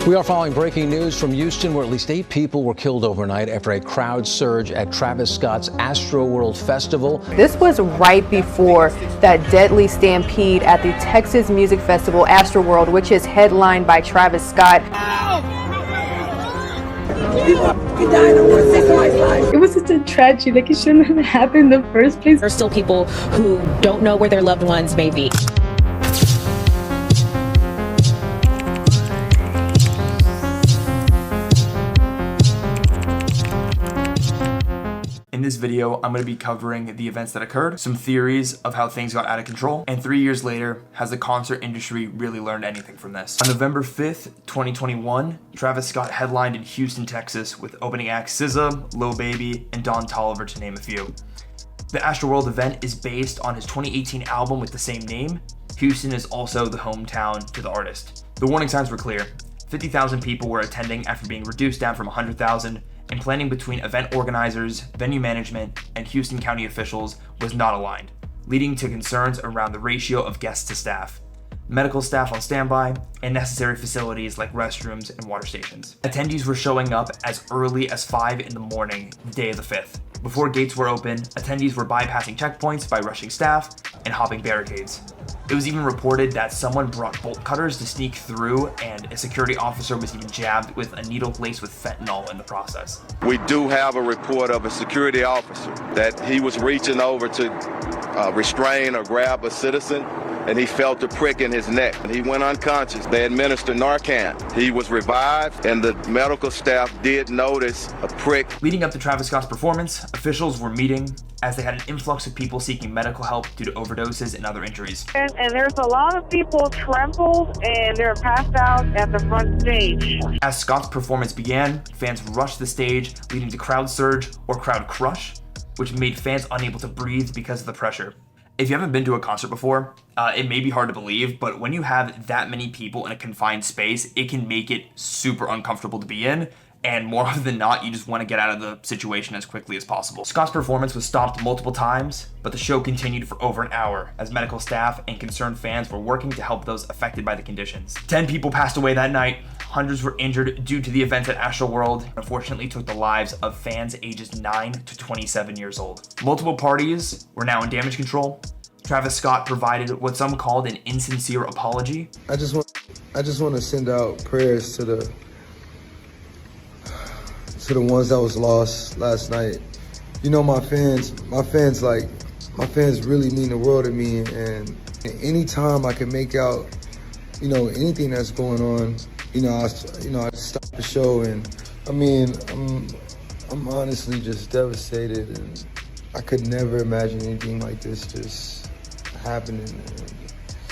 We are following breaking news from Houston, where at least 8 people were killed overnight after a crowd surge at Travis Scott's Astroworld Festival. This was right before that deadly stampede at the Texas Music Festival, Astroworld, which is headlined by Travis Scott. It was such a tragedy, like it shouldn't have happened in the first place. There's still people who don't know where their loved ones may be. In this video, I'm going to be covering the events that occurred, some theories of how things got out of control, and 3 years later, has the concert industry really learned anything from this? On November 5th, 2021, Travis Scott headlined in Houston, Texas, with opening acts SZA, Lil Baby, and Don Toliver, to name a few. The Astroworld event is based on his 2018 album with the same name. Houston is also the hometown to the artist. The warning signs were clear. 50,000 people were attending after being reduced down from 100,000, and planning between event organizers, venue management, and Houston County officials was not aligned, leading to concerns around the ratio of guests to staff, medical staff on standby, and necessary facilities like restrooms and water stations. Attendees were showing up as early as 5 in the morning, the day of the 5th. Before gates were open, attendees were bypassing checkpoints by rushing staff and hopping barricades. It was even reported that someone brought bolt cutters to sneak through, and a security officer was even jabbed with a needle laced with fentanyl in the process. We do have a report of a security officer that he was reaching over to restrain or grab a citizen, and he felt a prick in his neck. He went unconscious. They administered Narcan. He was revived, and the medical staff did notice a prick. Leading up to Travis Scott's performance, officials were meeting as they had an influx of people seeking medical help due to overdoses and other injuries. And there's a lot of people trampled and they're passed out at the front stage. As Scott's performance began, fans rushed the stage, leading to crowd surge or crowd crush, which made fans unable to breathe because of the pressure. If you haven't been to a concert before, it may be hard to believe, but when you have that many people in a confined space, it can make it super uncomfortable to be in. And more often than not, you just want to get out of the situation as quickly as possible. Scott's performance was stopped multiple times, but the show continued for over an hour as medical staff and concerned fans were working to help those affected by the conditions. 10 people passed away that night. Hundreds were injured due to the events at Astroworld, and unfortunately took the lives of fans ages 9 to 27 years old. Multiple parties were now in damage control. Travis Scott provided what some called an insincere apology. I just want to send out prayers to the ones that was lost last night. You know, my fans really mean the world to me, and anytime I can make out, anything that's going on, I stop the show, and I mean, I'm honestly just devastated, and I could never imagine anything like this just happening.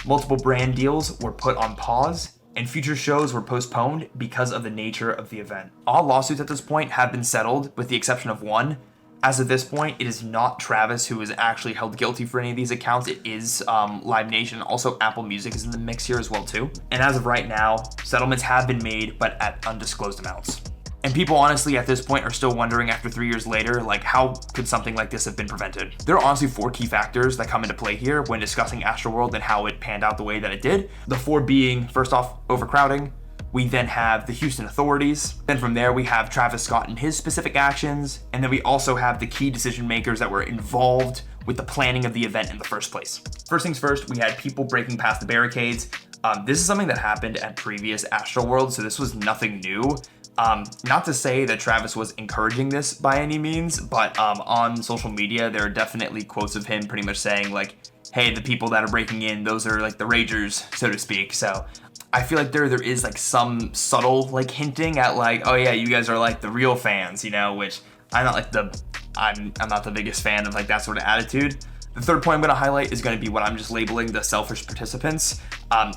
Multiple brand deals were put on pause, and future shows were postponed because of the nature of the event. All lawsuits at this point have been settled, with the exception of one. As of this point, it is not Travis who is actually held guilty for any of these accounts. It is Live Nation. Also, Apple Music is in the mix here as well too. And as of right now, settlements have been made, but at undisclosed amounts. And people honestly at this point are still wondering after 3 years later, like, how could something like this have been prevented? There are honestly 4 key factors that come into play here when discussing Astroworld and how it panned out the way that it did. The 4 being, first off, overcrowding. We then have the Houston authorities. Then from there, we have Travis Scott and his specific actions. And then we also have the key decision makers that were involved with the planning of the event in the first place. First things first, we had people breaking past the barricades. This is something that happened at previous Astroworld, so this was nothing new. Not to say that Travis was encouraging this by any means, but on social media, there are definitely quotes of him pretty much saying like, hey, the people that are breaking in, those are like the ragers, so to speak. So I feel like there is like some subtle like hinting at like, oh yeah, you guys are like the real fans, which I'm not the biggest fan of like that sort of attitude. The third point I'm going to highlight is going to be what I'm just labeling the selfish participants.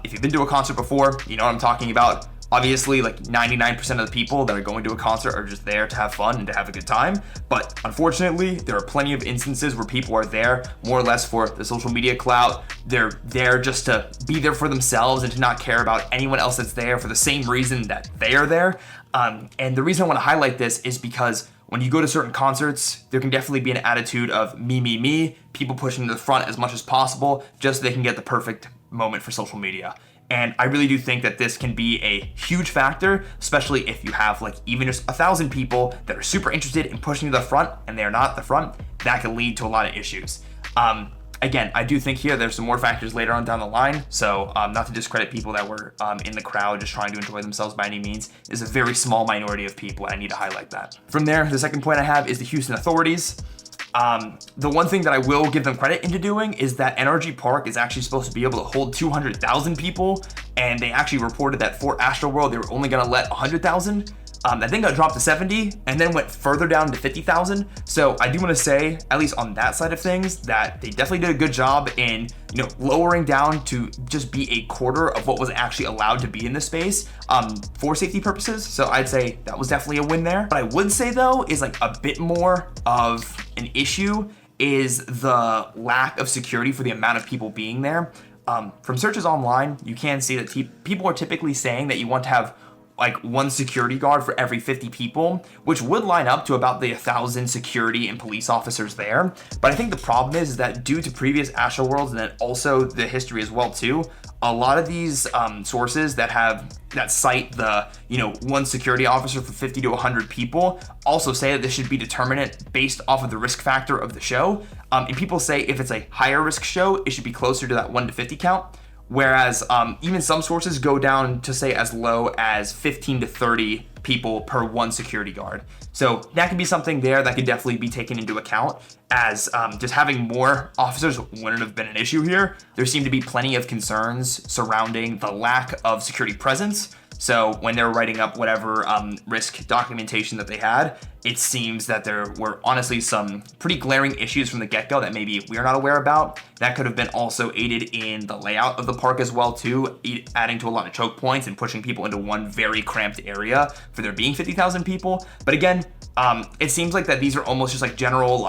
If you've been to a concert before, you know what I'm talking about. Obviously, like 99% of the people that are going to a concert are just there to have fun and to have a good time. But unfortunately, there are plenty of instances where people are there more or less for the social media clout. They're there just to be there for themselves and to not care about anyone else that's there for the same reason that they are there. And the reason I want to highlight this is because when you go to certain concerts, there can definitely be an attitude of me, people pushing to the front as much as possible just so they can get the perfect moment for social media. And I really do think that this can be a huge factor, especially if you have like even just 1,000 people that are super interested in pushing to the front and they're not at the front. That can lead to a lot of issues. Again, I do think here there's some more factors later on down the line. So not to discredit people that were in the crowd just trying to enjoy themselves by any means. Is a very small minority of people, and I need to highlight that. From there, the second point I have is the Houston authorities. The one thing that I will give them credit into doing is that NRG Park is actually supposed to be able to hold 200,000 people, and they actually reported that for Astroworld they were only going to let 100,000. I think got dropped to 70 and then went further down to 50,000. So I do want to say, at least on that side of things, that they definitely did a good job in, lowering down to just be a quarter of what was actually allowed to be in the space for safety purposes. So I'd say that was definitely a win there. What I would say though is like a bit more of an issue is the lack of security for the amount of people being there. From searches online, you can see that people are typically saying that you want to have like one security guard for every 50 people, which would line up to about the 1,000 security and police officers there. But I think the problem is that due to previous Astroworlds and then also the history as well too, a lot of these sources that cite the one security officer for 50 to 100 people also say that this should be determinate based off of the risk factor of the show. And people say if it's a higher risk show, it should be closer to that 1 to 50 count. Whereas even some sources go down to say as low as 15 to 30 people per one security guard. So that could be something there that could definitely be taken into account, as just having more officers wouldn't have been an issue here. There seem to be plenty of concerns surrounding the lack of security presence. So when they're writing up whatever risk documentation that they had, it seems that there were honestly some pretty glaring issues from the get-go that maybe we're not aware about. That could have been also aided in the layout of the park as well too, adding to a lot of choke points and pushing people into one very cramped area for there being 50,000 people. But again, it seems like that these are almost just like general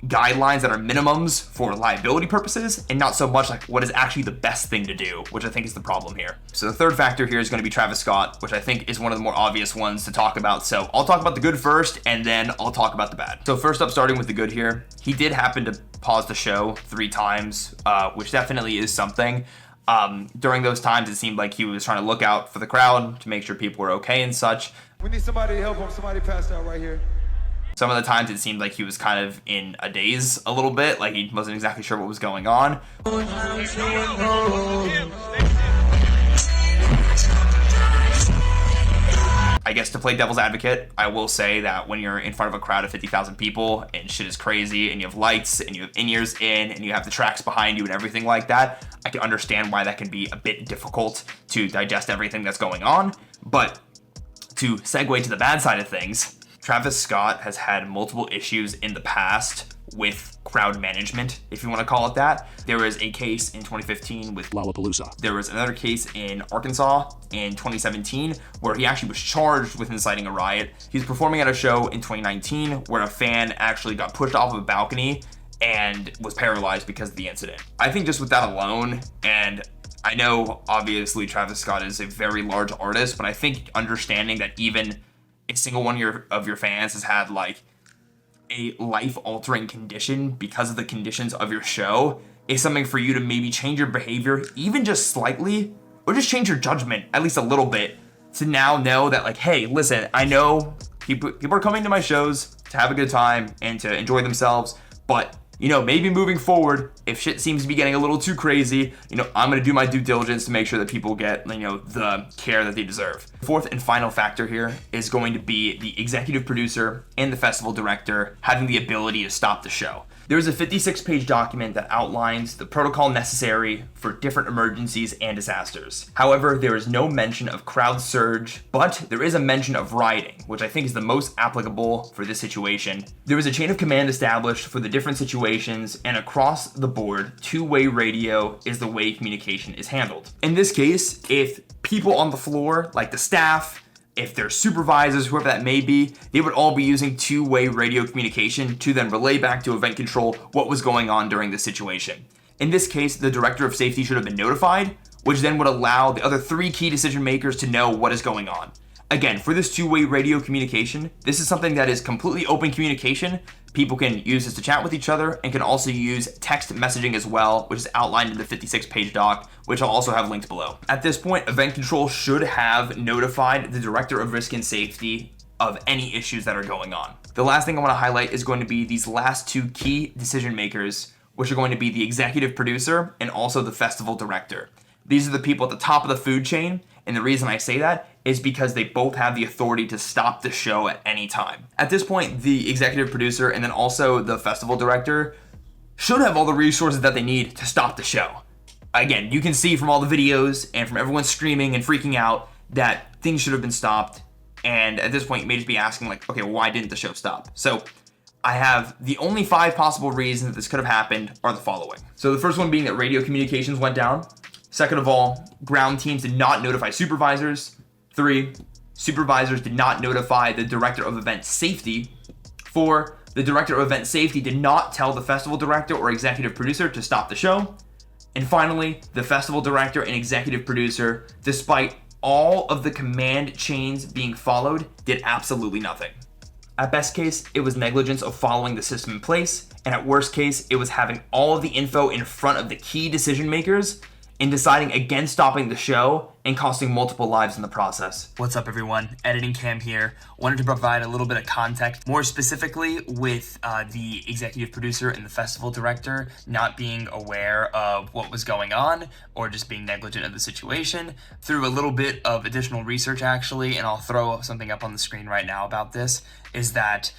guidelines that are minimums for liability purposes and not so much like what is actually the best thing to do, which I think is the problem here. So the third factor here is going to be Travis Scott, which I think is one of the more obvious ones to talk about. So I'll talk about the good first and then I'll talk about the bad. So first up, starting with the good here, he did happen to pause the show 3 times, which definitely is something. During those times, it seemed like he was trying to look out for the crowd to make sure people were okay and such. We need somebody to help him. Somebody passed out right here. Some of the times it seemed like he was kind of in a daze a little bit, like he wasn't exactly sure what was going on. I guess to play devil's advocate, I will say that when you're in front of a crowd of 50,000 people and shit is crazy and you have lights and you have in-ears in and you have the tracks behind you and everything like that, I can understand why that can be a bit difficult to digest everything that's going on. But to segue to the bad side of things, Travis Scott has had multiple issues in the past with crowd management, if you want to call it that. There was a case in 2015 with Lollapalooza. There was another case in Arkansas in 2017 where he actually was charged with inciting a riot. He was performing at a show in 2019 where a fan actually got pushed off of a balcony and was paralyzed because of the incident. I think just with that alone, and I know obviously Travis Scott is a very large artist, but I think understanding that even a single one of your fans has had like a life-altering condition because of the conditions of your show is something for you to maybe change your behavior, even just slightly, or just change your judgment at least a little bit to now know that like, hey, listen, I know people are coming to my shows to have a good time and to enjoy themselves, but maybe moving forward, if shit seems to be getting a little too crazy, I'm going to do my due diligence to make sure that people get, the care that they deserve. The fourth and final factor here is going to be the executive producer and the festival director having the ability to stop the show. There is a 56-page document that outlines the protocol necessary for different emergencies and disasters. However, there is no mention of crowd surge, but there is a mention of rioting, which I think is the most applicable for this situation. There is a chain of command established for the different situations, and across the board, two-way radio is the way communication is handled. In this case, if people on the floor, like the staff, if they're supervisors, whoever that may be, they would all be using two-way radio communication to then relay back to event control what was going on during this situation. In this case, the director of safety should have been notified, which then would allow the other 3 key decision makers to know what is going on. Again, for this two-way radio communication, this is something that is completely open communication. People can use this to chat with each other and can also use text messaging as well, which is outlined in the 56-page doc, which I'll also have linked below. At this point, Event Control should have notified the Director of Risk and Safety of any issues that are going on. The last thing I want to highlight is going to be these last two key decision makers, which are going to be the executive producer and also the festival director. These are the people at the top of the food chain, and the reason I say that is because they both have the authority to stop the show at any time. At this point, the executive producer and then also the festival director should have all the resources that they need to stop the show. Again, you can see from all the videos and from everyone screaming and freaking out that things should have been stopped. And at this point, you may just be asking like, okay, why didn't the show stop? So I have the only 5 possible reasons that this could have happened are the following. So the first one being that radio communications went down. Second of all, ground teams did not notify supervisors. 3, supervisors did not notify the Director of Event Safety. 4, the Director of Event Safety did not tell the festival director or executive producer to stop the show. And finally, the festival director and executive producer, despite all of the command chains being followed, did absolutely nothing. At best case, it was negligence of following the system in place, and at worst case, it was having all of the info in front of the key decision makers in deciding against stopping the show and costing multiple lives in the process. What's up everyone, Editing Cam here. Wanted to provide a little bit of context, more specifically with the executive producer and the festival director not being aware of what was going on or just being negligent of the situation. Through a little bit of additional research actually, and I'll throw something up on the screen right now about this, is that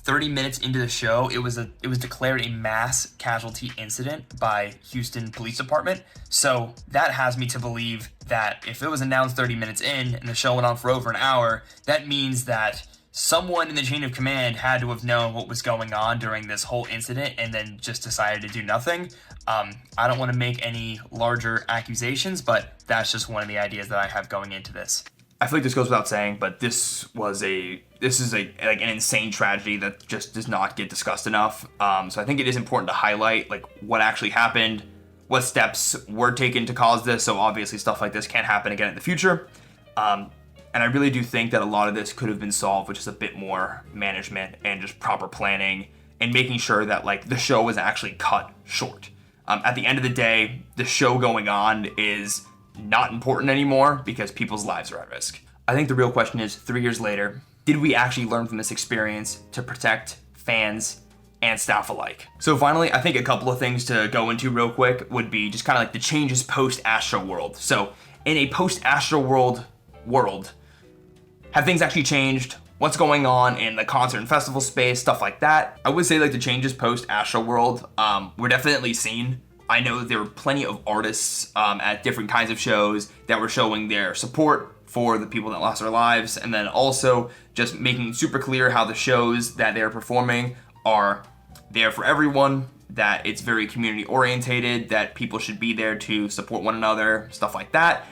30 minutes into the show, it was declared a mass casualty incident by Houston Police Department. So that has me to believe that if it was announced 30 minutes in and the show went on for over an hour, that means that someone in the chain of command had to have known what was going on during this whole incident and then just decided to do nothing. I don't want to make any larger accusations, but that's just one of the ideas that I have going into this. I feel like this goes without saying, but this is an insane tragedy that just does not get discussed enough. So I think it is important to highlight like what actually happened, what steps were taken to cause this. So obviously stuff like this can't happen again in the future. And I really do think that a lot of this could have been solved with just a bit more management and just proper planning and making sure that like the show was actually cut short. At the end of the day, the show going on is not important anymore because people's lives are at risk. I think the real question is, 3 years later, did we actually learn from this experience to protect fans and staff alike? So finally, I think a couple of things to go into real quick would be just kind of like the changes post Astroworld. So in a post Astroworld world, have things actually changed? What's going on in the concert and festival space, stuff like that? I would say like the changes post Astroworld were definitely seen. I know that there were plenty of artists at different kinds of shows that were showing their support for the people that lost their lives, and then also just making super clear how the shows that they're performing are there for everyone, that it's very community orientated, that people should be there to support one another, stuff like that,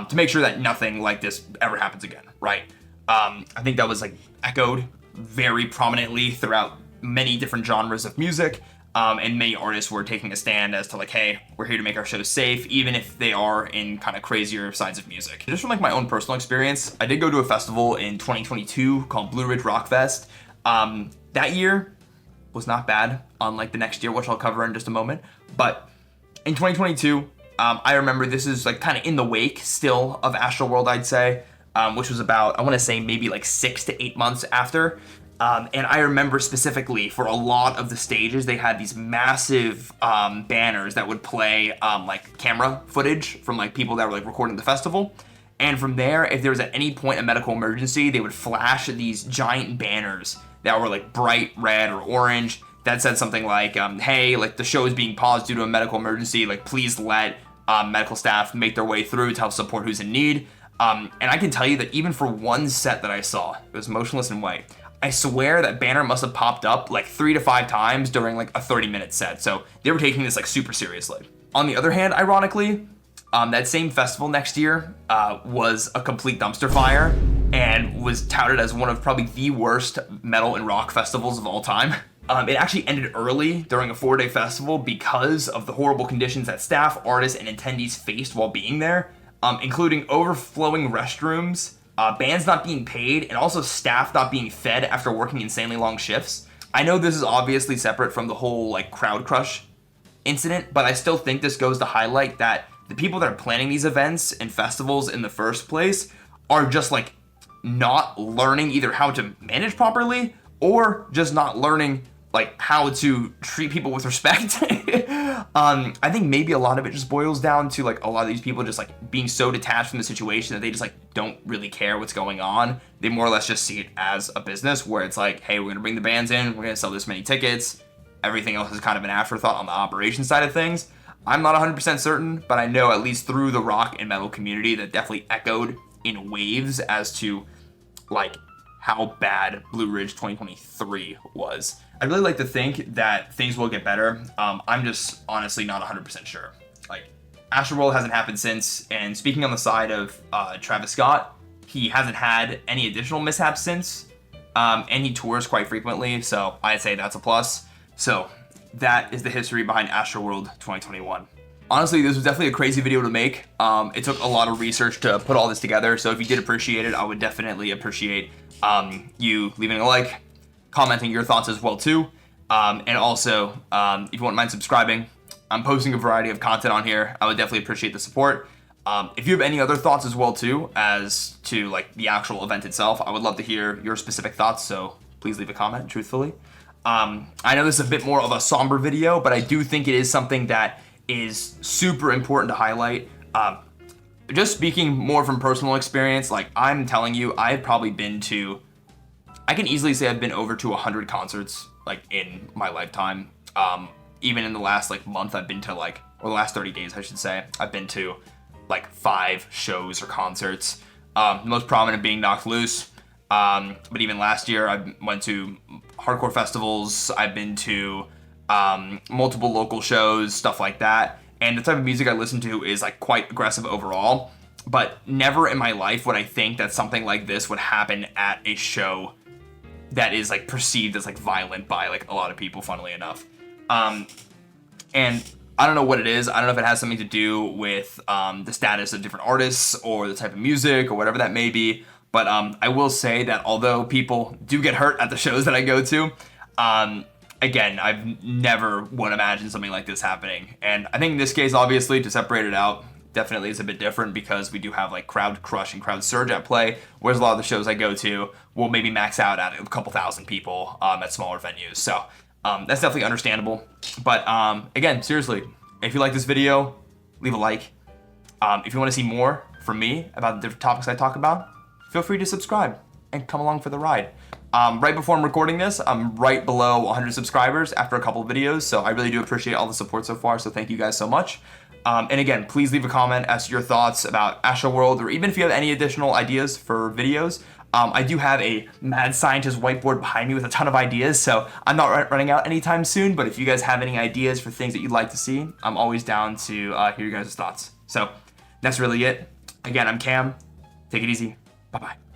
to make sure that nothing like this ever happens again, right? I think that was like echoed very prominently throughout many different genres of music. And many artists were taking a stand as to like, hey, we're here to make our shows safe, even if they are in kind of crazier sides of music. Just from like my own personal experience, I did go to a festival in 2022 called Blue Ridge Rock Fest. That year was not bad, unlike the next year, which I'll cover in just a moment. But in 2022, I remember this is like kind of in the wake still of Astroworld, I'd say, which was about, I want to say maybe like 6 to 8 months after. And I remember specifically for a lot of the stages, they had these massive banners that would play like camera footage from like people that were like recording the festival. And from there, if there was at any point a medical emergency, they would flash these giant banners that were like bright red or orange that said something like, hey, like the show is being paused due to a medical emergency. Like please let medical staff make their way through to help support who's in need. And I can tell you that even for one set that I saw, it was Motionless in White, I swear that banner must have popped up like 3 to 5 times during like a 30-minute set. So they were taking this like super seriously. On the other hand, ironically, that same festival next year was a complete dumpster fire and was touted as one of probably the worst metal and rock festivals of all time. It actually ended early during a 4-day festival because of the horrible conditions that staff, artists, and attendees faced while being there, including overflowing restrooms, bands not being paid, and also staff not being fed after working insanely long shifts. I know this is obviously separate from the whole like crowd crush incident, but I still think this goes to highlight that the people that are planning these events and festivals in the first place are just like not learning either how to manage properly or just not learning like how to treat people with respect. I think maybe a lot of it just boils down to like a lot of these people just like being so detached from the situation that they just like don't really care what's going on. They more or less just see it as a business where it's like, hey, we're gonna bring the bands in, we're gonna sell this many tickets. Everything else is kind of an afterthought on the operation side of things. I'm not 100% certain, but I know at least through the rock and metal community that definitely echoed in waves as to like how bad Blue Ridge 2023 was. I really like to think that things will get better. I'm just honestly not 100% sure. Like, Astroworld hasn't happened since, and speaking on the side of Travis Scott, he hasn't had any additional mishaps since, and he tours quite frequently, so I'd say that's a plus. So that is the history behind Astroworld 2021. Honestly, this was definitely a crazy video to make. It took a lot of research to put all this together, so if you did appreciate it, I would definitely appreciate you leaving a like, commenting your thoughts as well too, and also if you wouldn't mind subscribing. I'm posting a variety of content on here. I would definitely appreciate the support. If you have any other thoughts as well too as to like the actual event itself, I would love to hear your specific thoughts, so please leave a comment truthfully. I know this is a bit more of a somber video, but I do think it is something that is super important to highlight. Just speaking more from personal experience, like I'm telling you, I've probably been to, I can easily say I've been over to 100 concerts like in my lifetime. Even in the last like month, I've been to like, or the last 30 days, I should say, I've been to like 5 shows or concerts. The most prominent being Knocked Loose. But even last year, I went to hardcore festivals. I've been to multiple local shows, stuff like that. And the type of music I listen to is like quite aggressive overall. But never in my life would I think that something like this would happen at a show that is like perceived as like violent by like a lot of people, funnily enough. And I don't know what it is. I don't know if it has something to do with the status of different artists or the type of music or whatever that may be. But I will say that although people do get hurt at the shows that I go to, again, I've never would imagine something like this happening. And I think in this case, obviously, to separate it out, definitely is a bit different because we do have like crowd crush and crowd surge at play, whereas a lot of the shows I go to will maybe max out at a couple thousand people at smaller venues. So that's definitely understandable. But again, seriously, if you like this video, leave a like. If you want to see more from me about the different topics I talk about, feel free to subscribe and come along for the ride. Right before I'm recording this, I'm right below 100 subscribers after a couple of videos, so I really do appreciate all the support so far, so thank you guys so much. And again, please leave a comment as to your thoughts about Astroworld, or even if you have any additional ideas for videos. I do have a mad scientist whiteboard behind me with a ton of ideas, so I'm not running out anytime soon, but if you guys have any ideas for things that you'd like to see, I'm always down to hear your guys' thoughts. So that's really it. Again, I'm Cam. Take it easy. Bye-bye.